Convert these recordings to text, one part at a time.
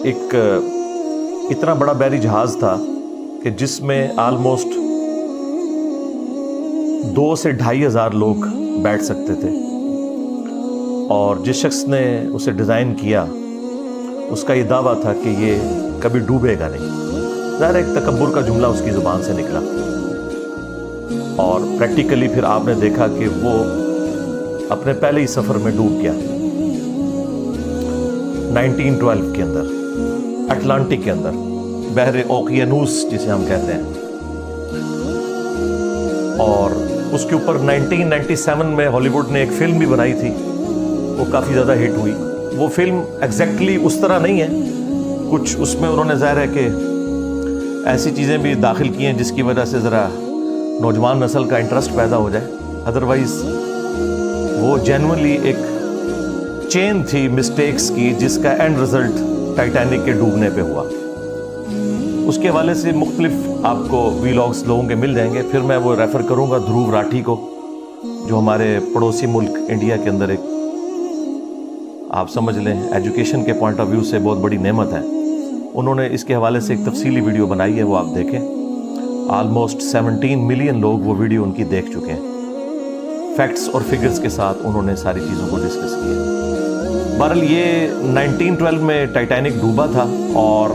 ایک اتنا بڑا بحری جہاز تھا کہ جس میں آلموسٹ 2 سے 2,500 لوگ بیٹھ سکتے تھے، اور جس شخص نے اسے ڈیزائن کیا اس کا یہ دعویٰ تھا کہ یہ کبھی ڈوبے گا نہیں۔ ظاہر ایک تکبر کا جملہ اس کی زبان سے نکلا، اور پریکٹیکلی پھر آپ نے دیکھا کہ وہ اپنے پہلے ہی سفر میں ڈوب گیا 1912 کے اندر، اٹلانٹک کے اندر، بحر اوقیانوس جسے ہم کہتے ہیں۔ اور اس کے اوپر 1997 میں ہالی ووڈ نے ایک فلم بھی بنائی تھی، وہ کافی زیادہ ہٹ ہوئی۔ وہ فلم ایگزیکٹلی اس طرح نہیں ہے، کچھ اس میں انہوں نے ظاہر ہے کہ ایسی چیزیں بھی داخل کی ہیں جس کی وجہ سے ذرا نوجوان نسل کا انٹرسٹ پیدا ہو جائے، ادروائز وہ جینوئنلی ایک چین تھی مسٹیکس کی جس کا اینڈ رزلٹ ٹائٹینک کے ڈوبنے پہ ہوا۔ اس کے حوالے سے مختلف آپ کو ویلاگس لوگوں کے مل جائیں گے، پھر میں وہ ریفر کروں گا دھروو راٹھی کو، جو ہمارے پڑوسی ملک انڈیا کے اندر ایک آپ سمجھ لیں ایجوکیشن کے پوائنٹ آف ویو سے بہت بڑی نعمت ہے۔ انہوں نے اس کے حوالے سے ایک تفصیلی ویڈیو بنائی ہے، وہ آپ دیکھیں۔ آلموسٹ 17 ملین لوگ وہ ویڈیو ان کی دیکھ چکے ہیں، فیکٹس اور فگرز کے ساتھ انہوں نے ساری چیزوں کو ڈسکس کیا۔ بہرحال یہ 1912 میں ٹائٹینک ڈوبا تھا، اور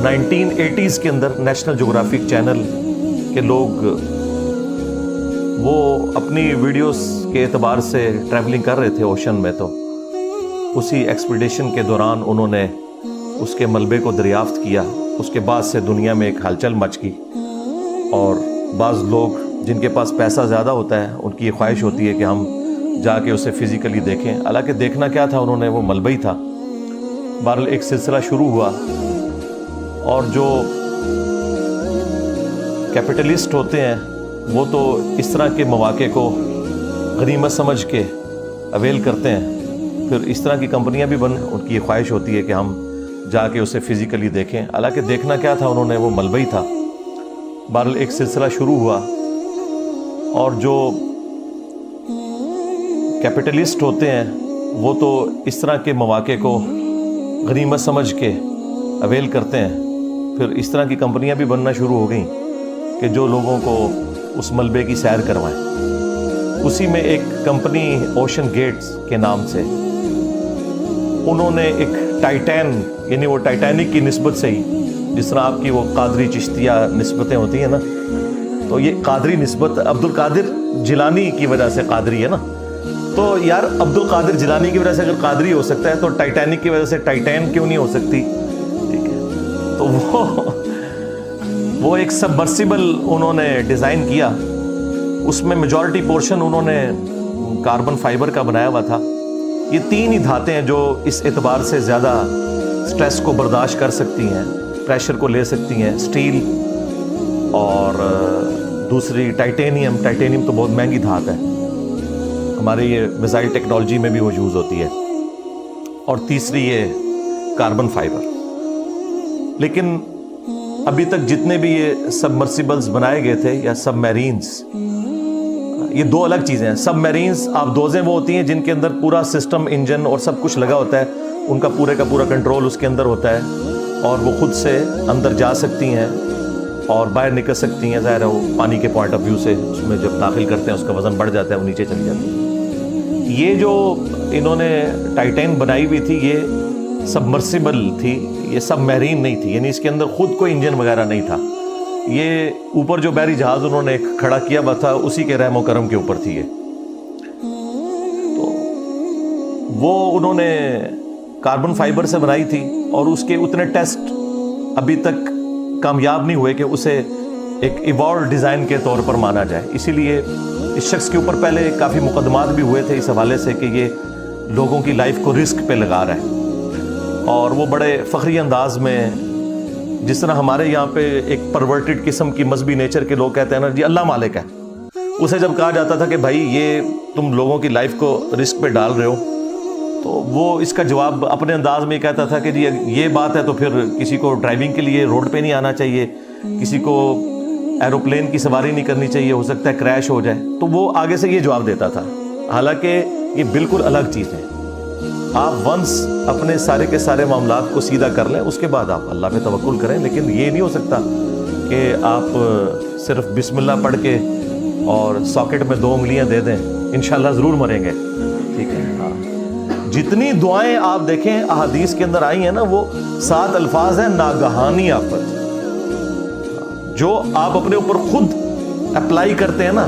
1980s کے اندر نیشنل جغرافک چینل کے لوگ وہ اپنی ویڈیوز کے اعتبار سے ٹریولنگ کر رہے تھے اوشن میں، تو اسی ایکسپیڈیشن کے دوران انہوں نے اس کے ملبے کو دریافت کیا۔ اس کے بعد سے دنیا میں ایک ہلچل مچ گئی، اور بعض لوگ جن کے پاس پیسہ زیادہ ہوتا ہے ان کی یہ خواہش ہوتی ہے کہ ہم جا کے اسے فزیکلی دیکھیں، حالانکہ دیکھنا کیا تھا انہوں نے، وہ ملبہ ہی تھا۔ بہرحال ایک سلسلہ شروع ہوا، اور جو کیپٹلسٹ ہوتے ہیں وہ تو اس طرح کے مواقع کو غنیمت سمجھ کے اویل کرتے ہیں، پھر اس طرح کی کمپنیاں بھی بن، ان کی یہ خواہش ہوتی ہے کہ ہم جا کے اسے فزیکلی دیکھیں، حالانکہ دیکھنا کیا تھا انہوں نے، وہ ملبہ ہی تھا۔ بہرحال ایک سلسلہ شروع ہوا، اور جو کیپٹلسٹ ہوتے ہیں وہ تو اس طرح کے مواقع کو غنیمت سمجھ کے اویل کرتے ہیں، پھر اس طرح کی کمپنیاں بھی بننا شروع ہو گئیں کہ جو لوگوں کو اس ملبے کی سیر کروائیں۔ اسی میں ایک کمپنی اوشن گیٹس کے نام سے، انہوں نے ایک ٹائٹین، یعنی وہ ٹائٹینک کی نسبت سے ہی، جس طرح آپ کی وہ قادری چشتیہ نسبتیں ہوتی ہیں نا، تو یہ قادری نسبت عبد القادر جیلانی کی وجہ سے قادری ہے نا، تو یار عبد القادر جیلانی کی وجہ سے اگر قادری ہو سکتا ہے تو ٹائٹینک کی وجہ سے ٹائٹین کیوں نہیں ہو سکتی؟ ٹھیک ہے، تو وہ ایک سبمرسیبل انہوں نے ڈیزائن کیا، اس میں میجورٹی پورشن انہوں نے کاربن فائبر کا بنایا ہوا تھا۔ یہ 3 ہی دھاتیں ہیں جو اس اعتبار سے زیادہ سٹریس کو برداشت کر سکتی ہیں، پریشر کو لے سکتی ہیں، سٹیل اور دوسری ٹائٹینیم تو بہت مہنگی دھات ہے، ہمارے یہ میزائل ٹیکنالوجی میں بھی وہ یوز ہوتی ہے، اور تیسری یہ کاربن فائبر۔ لیکن ابھی تک جتنے بھی یہ سبمرسیبلز بنائے گئے تھے یا سب میرینز، یہ 2 الگ چیزیں ہیں۔ سب میرینز آپ دوزیں وہ ہوتی ہیں جن کے اندر پورا سسٹم، انجن اور سب کچھ لگا ہوتا ہے، ان کا پورے کا پورا کنٹرول اس کے اندر ہوتا ہے، اور وہ خود سے اندر جا سکتی ہیں اور باہر نکل سکتی ہیں۔ ظاہر ہے وہ پانی کے پوائنٹ آف ویو سے اس میں جب داخل کرتے ہیں اس کا وزن بڑھ جاتا ہے، وہ نیچے چلی جاتی ہے۔ یہ جو انہوں نے ٹائٹین بنائی ہوئی تھی یہ سبمرسیبل تھی، یہ سب میرین نہیں تھی، یعنی اس کے اندر خود کوئی انجن وغیرہ نہیں تھا۔ یہ اوپر جو بحری جہاز انہوں نے کھڑا کیا ہوا تھا اسی کے رحم و کرم کے اوپر تھی یہ، تو وہ انہوں نے کاربن فائبر سے بنائی تھی، اور اس کے اتنے ٹیسٹ ابھی تک کامیاب نہیں ہوئے کہ اسے ایک ایوالو ڈیزائن کے طور پر مانا جائے۔ اسی لیے اس شخص کے اوپر پہلے کافی مقدمات بھی ہوئے تھے اس حوالے سے کہ یہ لوگوں کی لائف کو رسک پہ لگا رہا ہے، اور وہ بڑے فخری انداز میں، جس طرح ہمارے یہاں پہ ایک پرورٹڈ قسم کی مذہبی نیچر کے لوگ کہتے ہیں نا جی اللہ مالک ہے، اسے جب کہا جاتا تھا کہ بھائی یہ تم لوگوں کی لائف کو رسک پہ ڈال رہے ہو، تو وہ اس کا جواب اپنے انداز میں کہتا تھا کہ جی یہ بات ہے تو پھر کسی کو ڈرائیونگ کے لیے روڈ پہ نہیں آنا چاہیے، کسی کو ایروپلین کی سواری نہیں کرنی چاہیے، ہو سکتا ہے کریش ہو جائے۔ تو وہ آگے سے یہ جواب دیتا تھا، حالانکہ یہ بالکل الگ چیز ہے۔ آپ ونس اپنے سارے کے سارے معاملات کو سیدھا کر لیں، اس کے بعد آپ اللہ پہ توکل کریں. لیکن یہ نہیں ہو سکتا کہ آپ صرف بسم اللہ پڑھ کے اور ساکٹ میں 2 انگلیاں دے دیں انشاءاللہ ضرور مریں گے. ٹھیک ہے. جتنی دعائیں آپ دیکھیں احادیث کے اندر آئی ہیں نا، وہ 7 الفاظ ہیں: ناگہانی آفت. جو آپ اپنے اوپر خود اپلائی کرتے ہیں نا،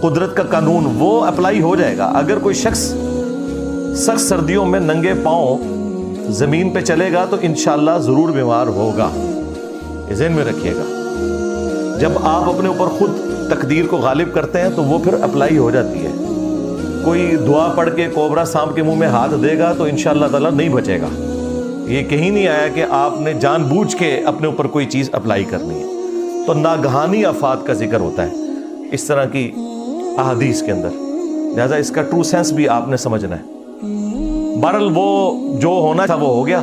قدرت کا قانون، وہ اپلائی ہو جائے گا. اگر کوئی شخص سخت سردیوں میں ننگے پاؤں زمین پہ چلے گا تو انشاءاللہ ضرور بیمار ہوگا. یہ ذہن میں رکھیے گا. جب آپ اپنے اوپر خود تقدیر کو غالب کرتے ہیں تو وہ پھر اپلائی ہو جاتی ہے. کوئی دعا پڑھ کے کوبرا سانپ کے منہ میں ہاتھ دے گا تو انشاءاللہ تعالیٰ نہیں بچے گا. یہ کہیں نہیں آیا کہ آپ نے جان بوجھ کے اپنے اوپر کوئی چیز اپلائی کرنی ہے. تو ناگہانی آفات کا ذکر ہوتا ہے اس طرح کی احادیث کے اندر. لہذا اس کا ٹرو سینس بھی آپ نے سمجھنا ہے. بہرحال وہ جو ہونا تھا وہ ہو گیا،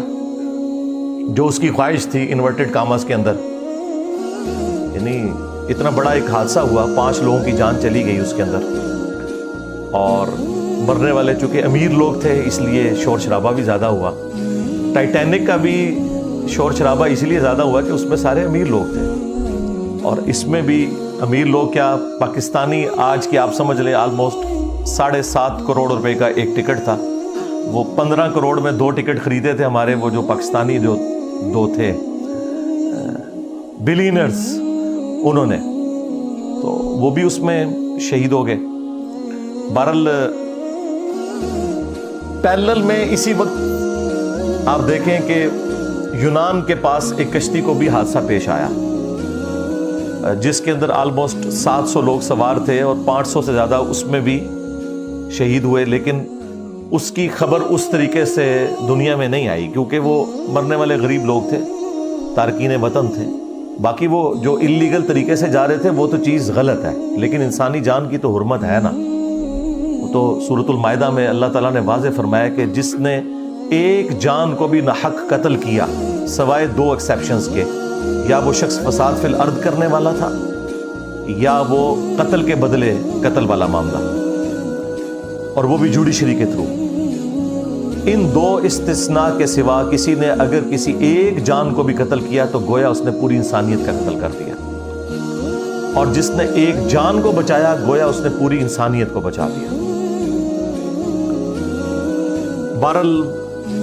جو اس کی خواہش تھی انورٹڈ کاماز کے اندر. یعنی اتنا بڑا ایک حادثہ ہوا، 5 لوگوں کی جان چلی گئی اس کے اندر، اور مرنے والے چونکہ امیر لوگ تھے اس لیے شور شرابہ بھی زیادہ ہوا. ٹائٹینک کا بھی شور شرابہ اس لیے زیادہ ہوا کہ اس میں سارے امیر لوگ تھے، اور اس میں بھی امیر لوگ کیا، پاکستانی آج کی آپ سمجھ لیں آلموسٹ 7.5 کروڑ روپے کا ایک ٹکٹ تھا. وہ 15 کروڑ میں 2 ٹکٹ خریدے تھے ہمارے وہ جو پاکستانی جو 2 تھے بلینرز، انہوں نے، تو وہ بھی اس میں شہید ہو گئے. بہرحال پیرلل میں اسی وقت آپ دیکھیں کہ یونان کے پاس ایک کشتی کو بھی حادثہ پیش آیا جس کے اندر آلموسٹ 700 لوگ سوار تھے اور 500 سے زیادہ اس میں بھی شہید ہوئے. لیکن اس کی خبر اس طریقے سے دنیا میں نہیں آئی کیونکہ وہ مرنے والے غریب لوگ تھے، تارکین وطن تھے. باقی وہ جو اللیگل طریقے سے جا رہے تھے وہ تو چیز غلط ہے، لیکن انسانی جان کی تو حرمت ہے نا. وہ تو سورۃ المائدہ میں اللہ تعالیٰ نے واضح فرمایا کہ جس نے ایک جان کو بھی ناحق قتل کیا سوائے 2 ایکسیپشنز کے، یا وہ شخص فساد فی الارض کرنے والا تھا یا وہ قتل کے بدلے قتل والا معاملہ، اور وہ بھی جوڈیشری کے تھرو. ان 2 استثناء کے سوا کسی نے اگر کسی ایک جان کو بھی قتل کیا تو گویا اس نے پوری انسانیت کا قتل کر دیا، اور جس نے ایک جان کو بچایا گویا اس نے پوری انسانیت کو بچا دیا. بہرحال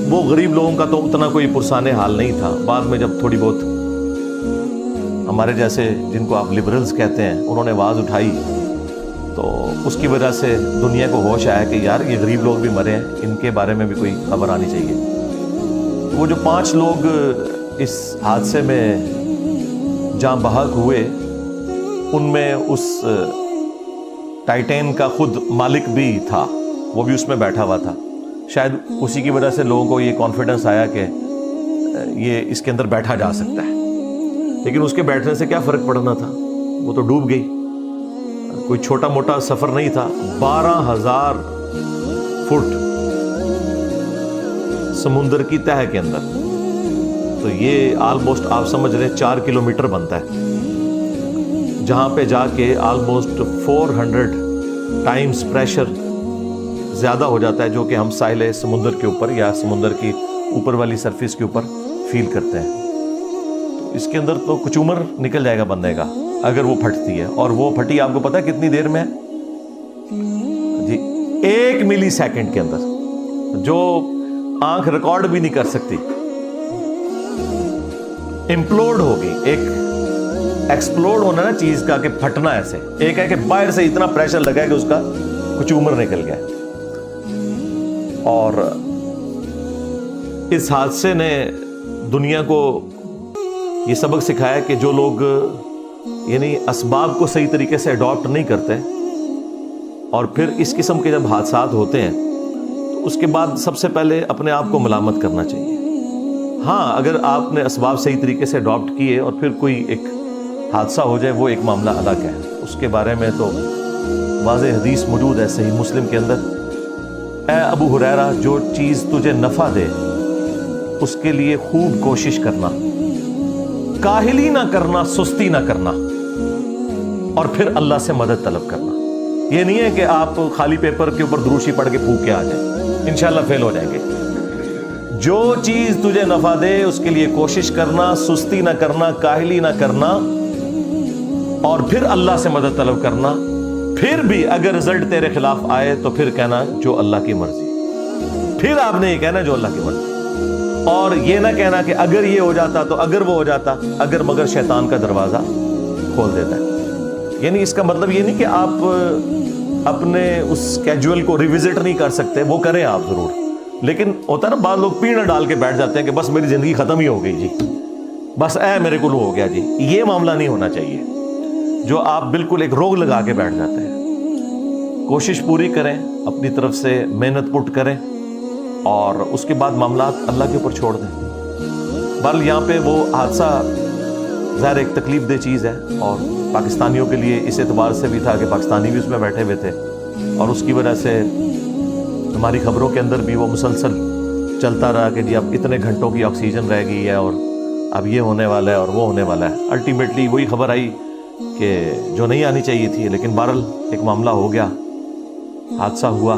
وہ غریب لوگوں کا تو اتنا کوئی پرسان حال نہیں تھا. بعد میں جب تھوڑی بہت ہمارے جیسے جن کو آپ لبرلز کہتے ہیں انہوں نے آواز اٹھائی تو اس کی وجہ سے دنیا کو ہوش آیا کہ یار یہ غریب لوگ بھی مرے ہیں، ان کے بارے میں بھی کوئی خبر آنی چاہیے. وہ جو 5 لوگ اس حادثے میں جاں بحق ہوئے ان میں اس ٹائٹین کا خود مالک بھی تھا، وہ بھی اس میں بیٹھا ہوا تھا. شاید اسی کی وجہ سے لوگوں کو یہ کانفیڈنس آیا کہ یہ اس کے اندر بیٹھا جا سکتا ہے. لیکن اس کے بیٹھنے سے کیا فرق پڑنا تھا، وہ تو ڈوب گئی. کوئی چھوٹا موٹا سفر نہیں تھا. 12,000 فٹ سمندر کی تہہ کے اندر، تو یہ آلموسٹ آپ سمجھ رہے 4 کلومیٹر بنتا ہے، جہاں پہ جا کے آلموسٹ 400 ٹائمز پریشر زیادہ ہو جاتا ہے جو کہ ہم ساحل سمندر کے اوپر یا سمندر کی اوپر والی سرفیس کے اوپر فیل کرتے ہیں. اس کے اندر تو کچومر نکل جائے گا بندے کا اگر وہ پھٹتی ہے. اور وہ پھٹی آپ کو پتا ہے کتنی دیر میں جی 1 ملی سیکنڈ کے اندر، جو آنکھ ریکارڈ بھی نہیں کر سکتی. امپلوڈ ہوگی. ایک ایکسپلوڈ ہونا نا چیز کا کہ پھٹنا ایسے، ایک ہے کہ باہر سے اتنا پریشر لگا ہے کہ اس کا کچومر نکل گیا. اور اس حادثے نے دنیا کو یہ سبق سکھایا کہ جو لوگ یعنی اسباب کو صحیح طریقے سے اڈاپٹ نہیں کرتے اور پھر اس قسم کے جب حادثات ہوتے ہیں تو اس کے بعد سب سے پہلے اپنے آپ کو ملامت کرنا چاہیے. ہاں اگر آپ نے اسباب صحیح طریقے سے اڈاپٹ کیے اور پھر کوئی ایک حادثہ ہو جائے وہ ایک معاملہ الگ ہے. اس کے بارے میں تو واضح حدیث موجود ہے صحیح مسلم کے اندر، اے ابو ہریرہ جو چیز تجھے نفع دے اس کے لیے خوب کوشش کرنا، کاہلی نہ کرنا، سستی نہ کرنا، اور پھر اللہ سے مدد طلب کرنا. یہ نہیں ہے کہ آپ خالی پیپر کے اوپر دروشی پڑھ کے پھونک کے آ جائیں. انشاءاللہ فیل ہو جائیں گے. جو چیز تجھے نفع دے اس کے لیے کوشش کرنا, سستی نہ کرنا, کاہلی نہ کرنا, اور پھر اللہ سے مدد طلب کرنا. پھر بھی اگر رزلٹ تیرے خلاف آئے تو پھر کہنا جو اللہ کی مرضی. پھر آپ نے یہ کہنا جو اللہ کی مرضی, اور یہ نہ کہنا کہ اگر یہ ہو جاتا تو, اگر وہ ہو جاتا. اگر مگر شیطان کا دروازہ کھول دیتا ہے. یعنی اس کا مطلب یہ نہیں کہ آپ اپنے اس اسکیجول کو ریوزٹ نہیں کر سکتے, وہ کریں آپ ضرور, لیکن ہوتا ہے نا بعض لوگ پیڑ ڈال کے بیٹھ جاتے ہیں کہ بس میری زندگی ختم ہی ہو گئی جی, بس میرے کو ہو گیا جی. یہ معاملہ نہیں ہونا چاہیے جو آپ بالکل ایک روگ لگا کے بیٹھ جاتے ہیں. کوشش پوری کریں, اپنی طرف سے محنت پٹ کریں, اور اس کے بعد معاملات اللہ کے اوپر چھوڑ دیں. بہرحال یہاں پہ وہ حادثہ ظاہر ایک تکلیف دہ چیز ہے, اور پاکستانیوں کے لیے اس اعتبار سے بھی تھا کہ پاکستانی بھی اس میں بیٹھے ہوئے تھے, اور اس کی وجہ سے ہماری خبروں کے اندر بھی وہ مسلسل چلتا رہا کہ جی اب اتنے گھنٹوں کی آکسیجن رہ گئی ہے, اور اب یہ ہونے والا ہے اور وہ ہونے والا ہے. الٹیمیٹلی وہی خبر آئی کہ جو نہیں آنی چاہیے تھی, لیکن بہرحال ایک معاملہ ہو گیا, حادثہ ہوا.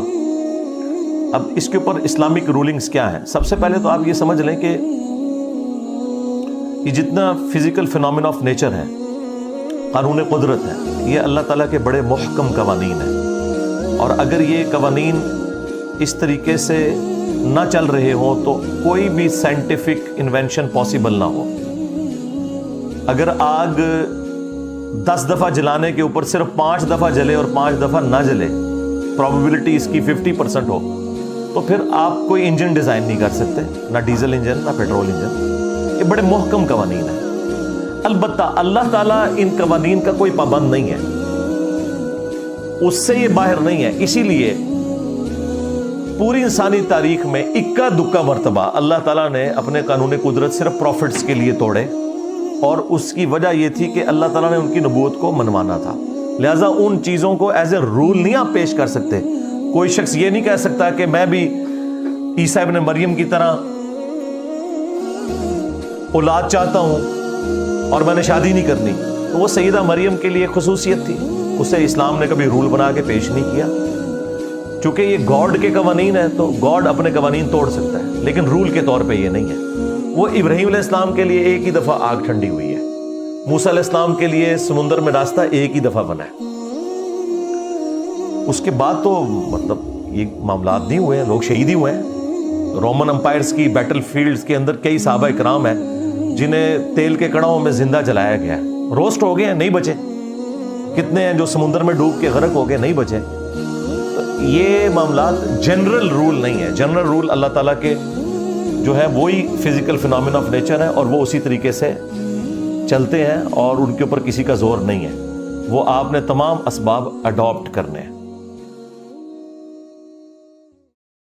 اب اس کے اوپر اسلامک رولنگز کیا ہیں؟ سب سے پہلے تو آپ یہ سمجھ لیں کہ یہ جتنا فزیکل فینومینا آف نیچر ہے, قانون قدرت ہے, یہ اللہ تعالیٰ کے بڑے محکم قوانین ہیں, اور اگر یہ قوانین اس طریقے سے نہ چل رہے ہوں تو کوئی بھی سائنٹیفک انوینشن پاسبل نہ ہو. اگر آگ 10 دفعہ جلانے کے اوپر صرف 5 دفعہ جلے اور 5 دفعہ نہ جلے, پروبیبلٹی اس کی 50% ہو, تو پھر آپ کوئی انجن ڈیزائن نہیں کر سکتے, نہ ڈیزل انجن نہ پیٹرول انجن. یہ بڑے محکم قوانین ہیں. البتہ اللہ تعالیٰ ان قوانین کا کوئی پابند نہیں ہے, اس سے یہ باہر نہیں ہے. اسی لیے پوری انسانی تاریخ میں اکا دکا مرتبہ اللہ تعالیٰ نے اپنے قانون قدرت صرف پروفٹس کے لیے توڑے, اور اس کی وجہ یہ تھی کہ اللہ تعالیٰ نے ان کی نبوت کو منوانا تھا. لہٰذا ان چیزوں کو ایز اے رول نہیں آپ پیش کر سکتے. کوئی شخص یہ نہیں کہہ سکتا کہ میں بھی عیسیٰ ابن مریم کی طرح اولاد چاہتا ہوں اور میں نے شادی نہیں کرنی. تو وہ سیدہ مریم کے لیے خصوصیت تھی, اسے اسلام نے کبھی رول بنا کے پیش نہیں کیا. چونکہ یہ گاڈ کے قوانین ہیں تو گاڈ اپنے قوانین توڑ سکتا ہے, لیکن رول کے طور پہ یہ نہیں ہے. وہ ابراہیم علیہ السلام کے لیے ایک ہی دفعہ آگ ٹھنڈی ہوئی ہے, موسیٰ علیہ السلام کے لیے سمندر میں راستہ ایک ہی دفعہ بنا ہے. اس کے بعد تو مطلب یہ معاملات نہیں ہوئے ہیں, لوگ شہید ہی ہوئے ہیں. رومن امپائرز کی بیٹل فیلڈز کے اندر کئی صحابہ اکرام ہیں جنہیں تیل کے کڑاؤں میں زندہ جلایا گیا ہے, روسٹ ہو گئے ہیں, نہیں بچے. کتنے ہیں جو سمندر میں ڈوب کے غرق ہو گئے, نہیں بچے. یہ معاملات جنرل رول نہیں ہے. جنرل رول اللہ تعالیٰ کے جو ہے وہی فزیکل فینومینا آف نیچر ہے, اور وہ اسی طریقے سے چلتے ہیں, اور ان کے اوپر کسی کا زور نہیں ہے. وہ آپ نے تمام اسباب اڈاپٹ کرنے ہیں.